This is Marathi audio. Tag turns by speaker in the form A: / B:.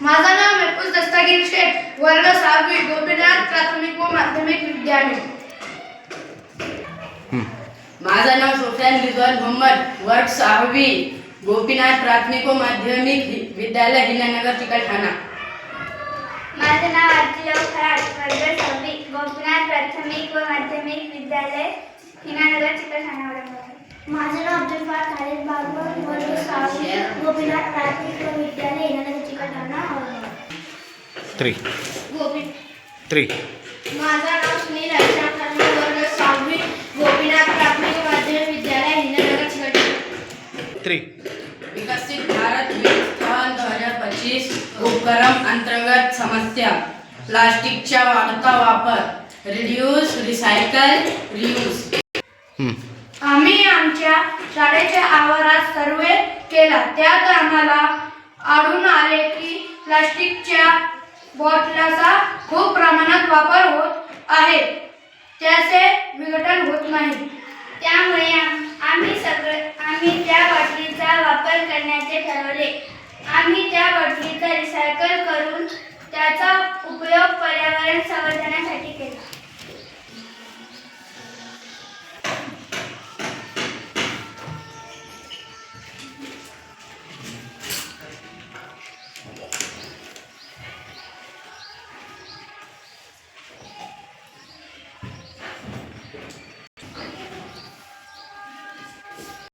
A: माझं नाव मेहफूज दस्तगीर शेख, वर्ग 6वी, गोपीनाथ प्राथमिक व माध्यमिक विद्यालय.
B: माझं नाव सोफियान रिजवान मोहम्मद, वर्ग 6वी, गोपीनाथ प्राथमिक व माध्यमिक विद्यालय, हिनानगर, चिकलठाणा.
C: माझं नाव आरतीराव खरात, वर्ग 6वी, गोपीनाथ प्राथमिक व माध्यमिक विद्यालय, हिनानगर, चिकलठाणा, औरंगाबाद.
D: माझं नाव अब्दुल फार खालिद बाबर, वर्ग 6वी, गोपीनाथ प्राथमिक व विद्यालय, हिनानगर, चिकलठाणा, औरंगाबाद.
A: माझं नाव सुनील अर्चना खन्ना, वर्ग 6वी, गोपीनाथ प्राथमिक व माध्यमिक विद्यालय, हिनानगर, चिकलठाणा.
B: विकसित भारत मिशन 2025 उपक्रम अंतर्गत समस्या प्लास्टिकचा वाढता वापर, रिड्यूस, रिसायकल, रियूज.
A: आम्ही आमच्या शाळेच्या आवारात सर्वे केला. त्यात आम्हाला आढळून आले की प्लास्टिकच्या बॉटलाचा खूप प्रमाणात वापर होत आहे. त्याचे विघटन होत नाही.
C: त्यामुळे आम्ही त्या बाटलीचा वापर करण्याचे ठरवले. आम्ही त्या बाटलीचा रिसायकल करून त्याचा उपयोग पर्यावरण संवर्धनासाठी केला.